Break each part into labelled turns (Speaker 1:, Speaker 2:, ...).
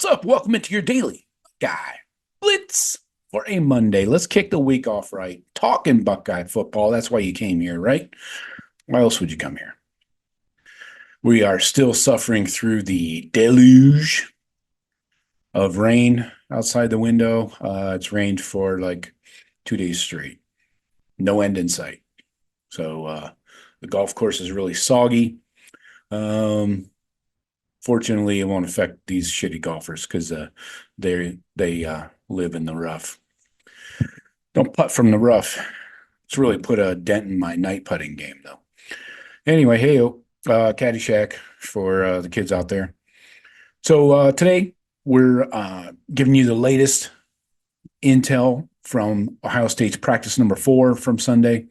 Speaker 1: What's up? Welcome into your Daily Buckeye Blitz for a Monday. Let's kick the week off right. Talking Buckeye football. That's why you came here, right? Why else would you come here? We are still suffering through the deluge of rain outside the window. It's rained for like 2 days straight. No end in sight. So the golf course is really soggy. Um, Fortunately, it won't affect these shitty golfers because they live in the rough. Don't putt from the rough. It's really put a dent in my night putting game, though. Anyway, hey, Caddyshack for the kids out there. So today we're giving you the latest intel from Ohio State's practice number 4 from Sunday.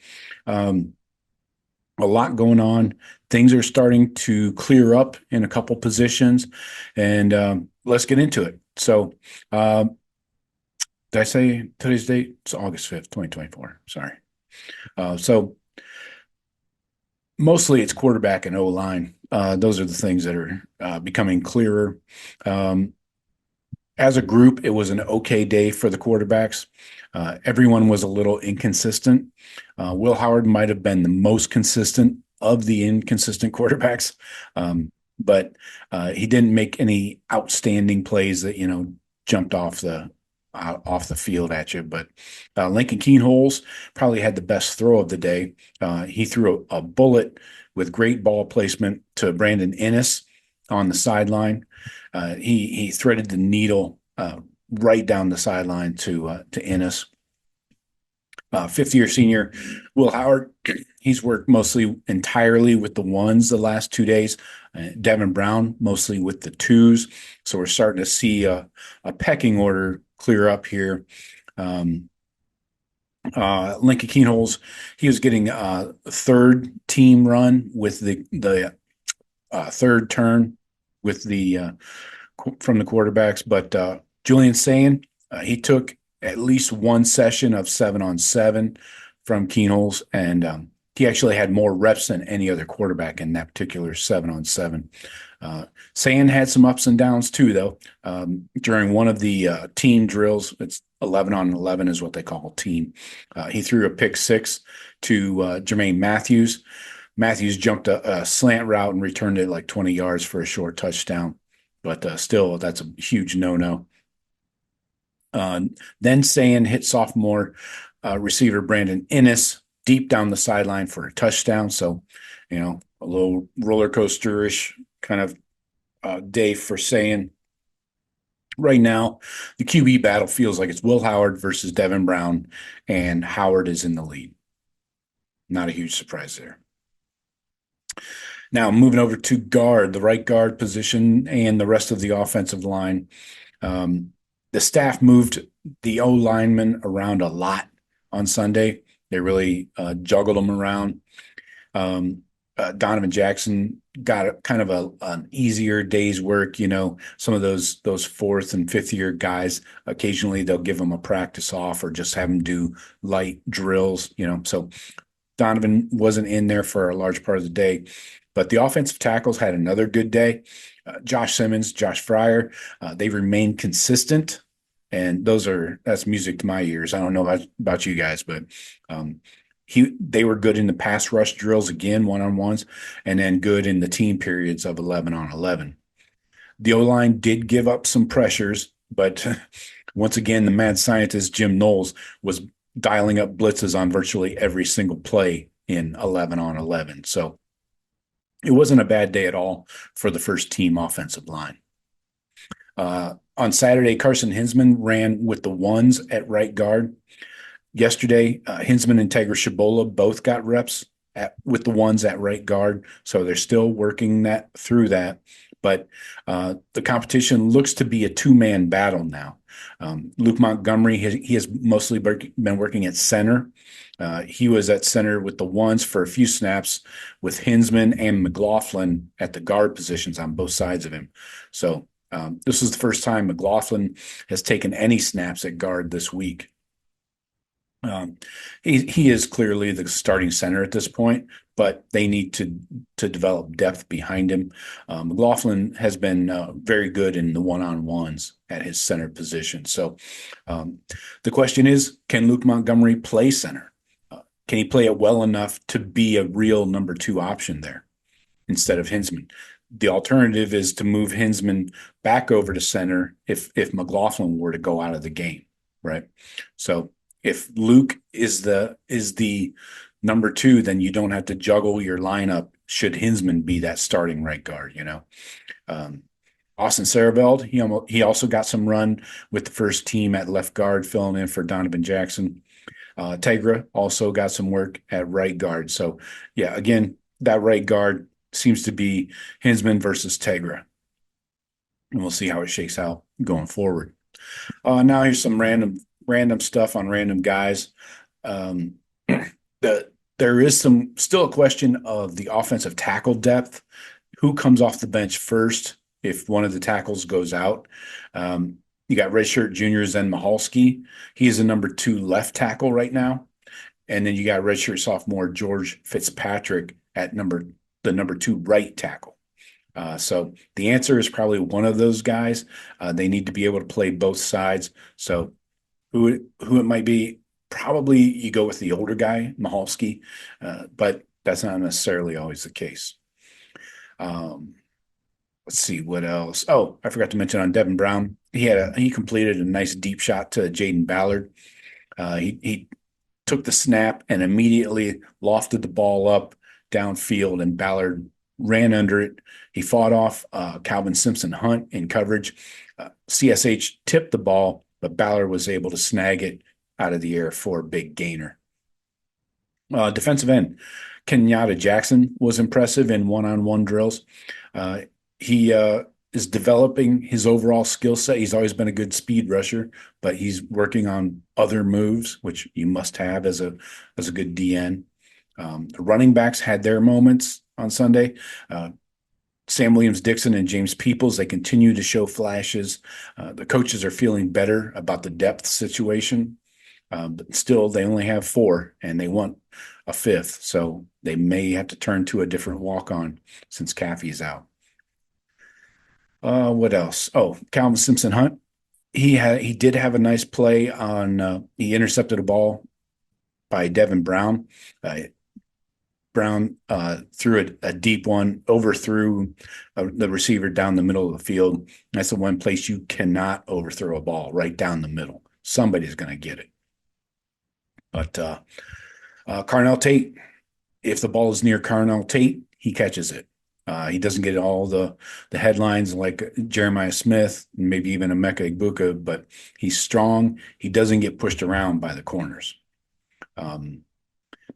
Speaker 1: A lot going on. Things are starting to clear up in a couple positions, and let's get into it. So, did I say today's date? It's August 5th, 2024. Sorry. So mostly it's quarterback and O-line. Those are the things that are becoming clearer. As a group, it was an okay day for the quarterbacks. Everyone was a little inconsistent. Will Howard might have been the most consistent of the inconsistent quarterbacks, but he didn't make any outstanding plays that jumped off the field at you. But Lincoln Keenholz probably had the best throw of the day. He threw a bullet with great ball placement to Brandon Ennis on the sideline. He threaded the needle right down the sideline to Ennis. Fifth-year senior Will Howard, he's worked mostly entirely with the ones the last 2 days. Devin Brown mostly with the twos. So we're starting to see a pecking order clear up here. Lincoln Keenholz, he was getting a third team run with the third turn with the from the quarterbacks, but Julian Sayin, he took at least one session of 7-on-7 from Keenholz, and he actually had more reps than any other quarterback in that particular 7-on-7. Sayin had some ups and downs too, though. During one of the team drills, it's 11-on-11 is what they call a team. He threw a pick six to Jermaine Matthews. Matthews jumped a slant route and returned it like 20 yards for a short touchdown. But still, that's a huge no-no. Then Sayin hit sophomore receiver Brandon Ennis deep down the sideline for a touchdown. So, a little roller coaster-ish kind of day for Sayin. Right now, the QB battle feels like it's Will Howard versus Devin Brown, and Howard is in the lead. Not a huge surprise there. Now, moving over to guard, the right guard position and the rest of the offensive line. The staff moved the O linemen around a lot on Sunday. They really juggled them around. Donovan Jackson got kind of an easier day's work. Some of those fourth and fifth year guys, occasionally they'll give them a practice off or just have them do light drills. So Donovan wasn't in there for a large part of the day. But the offensive tackles had another good day. Josh Simmons, Josh Fryer, they remained consistent, and that's music to my ears. I don't know about you guys, but they were good in the pass rush drills again, one-on-ones, and then good in the team periods of 11-on-11. The O-line did give up some pressures, but once again, the mad scientist Jim Knowles was dialing up blitzes on virtually every single play in 11-on-11. So it wasn't a bad day at all for the first team offensive line. On Saturday, Carson Hinsman ran with the ones at right guard. Yesterday, Hinsman and Tegra Shabola both got reps with the ones at right guard, so they're still working through that. But the competition looks to be a two-man battle now. Luke Montgomery, he has mostly been working at center. He was at center with the ones for a few snaps with Hinsman and McLaughlin at the guard positions on both sides of him. So this is the first time McLaughlin has taken any snaps at guard this week. Um, he is clearly the starting center at this point, but they need to develop depth behind him. McLaughlin has been very good in the one-on-ones at his center position. So um, the question is, can Luke Montgomery play center? Can he play it well enough to be a real number two option there instead of Hinsman? The alternative is to move Hinsman back over to center if McLaughlin were to go out of the game, right? So if Luke is the number two, then you don't have to juggle your lineup should Hinsman be that starting right guard, you know. Um, Austin Sarabeld, he also got some run with the first team at left guard, filling in for Donovan Jackson. Tegra also got some work at right guard. So yeah, again, that right guard seems to be Hinsman versus Tegra, and we'll see how it shakes out going forward. Now here's some random stuff on random guys. Um, there is still a question of the offensive tackle depth. Who comes off the bench first if one of the tackles goes out? You got redshirt junior Zen Mahalski. He's a number two left tackle right now. And then you got redshirt sophomore George Fitzpatrick at the number two right tackle. So the answer is probably one of those guys. They need to be able to play both sides. So who it might be? Probably you go with the older guy, Mahalski, but that's not necessarily always the case. Um, let's see what else. Oh, I forgot to mention on Devin Brown. He completed a nice deep shot to Jaden Ballard. He took the snap and immediately lofted the ball up downfield, and Ballard ran under it. He fought off Calvin Simpson Hunt in coverage. CSH tipped the ball, but Ballard was able to snag it out of the air for a big gainer. Defensive end, Kenyatta Jackson was impressive in one-on-one drills. He is developing his overall skill set. He's always been a good speed rusher, but he's working on other moves, which you must have as a good DN. The running backs had their moments on Sunday. Sam Williams-Dixon and James Peoples, they continue to show flashes. The coaches are feeling better about the depth situation, but still they only have four and they want a fifth, so they may have to turn to a different walk-on since Caffey's out. What else? Oh, Calvin Simpson Hunt. He did have a nice play on. He intercepted a ball by Devin Brown. Brown threw a deep one, overthrew the receiver down the middle of the field. That's the one place you cannot overthrow a ball, right down the middle. Somebody's going to get it. But Carnell Tate, if the ball is near Carnell Tate, he catches it. He doesn't get all the headlines like Jeremiah Smith, maybe even Emeka Egbuka, but he's strong. He doesn't get pushed around by the corners.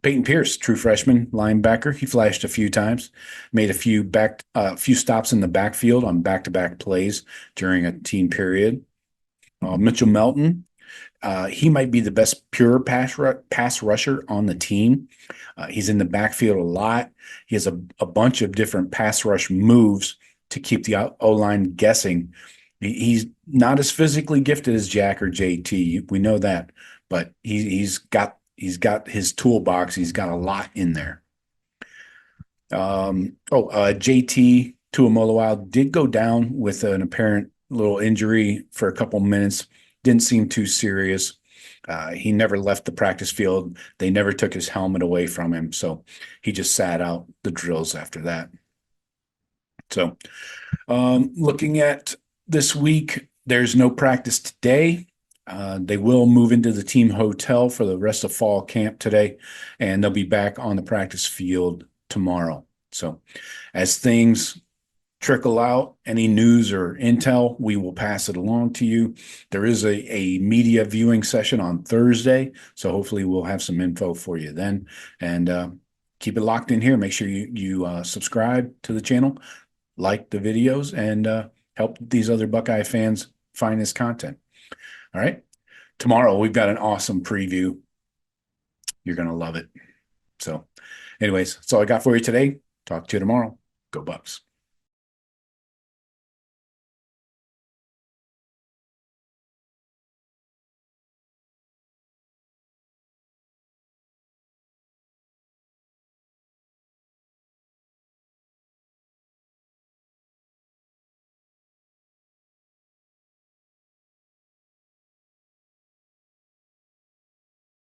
Speaker 1: Peyton Pierce, true freshman linebacker, he flashed a few times, made a few stops in the backfield on back-to-back plays during a team period. Mitchell Melton, he might be the best pure pass rusher on the team. He's in the backfield a lot. He has a bunch of different pass rush moves to keep the O-line guessing. He's not as physically gifted as Jack or JT. We know that, but he's got his toolbox. He's got a lot in there. JT Tuamoloau did go down with an apparent little injury for a couple minutes. Didn't seem too serious. He never left the practice field. They never took his helmet away from him, so he just sat out the drills after that. So, looking at this week, there's no practice today. They will move into the team hotel for the rest of fall camp today, and they'll be back on the practice field tomorrow. So, as things trickle out, any news or intel, we will pass it along to you. There is a media viewing session on Thursday, so hopefully we'll have some info for you then. And keep it locked in here. Make sure you subscribe to the channel, like the videos, and help these other Buckeye fans find this content. All right. Tomorrow, we've got an awesome preview. You're going to love it. So anyways, that's all I got for you today. Talk to you tomorrow. Go Bucks.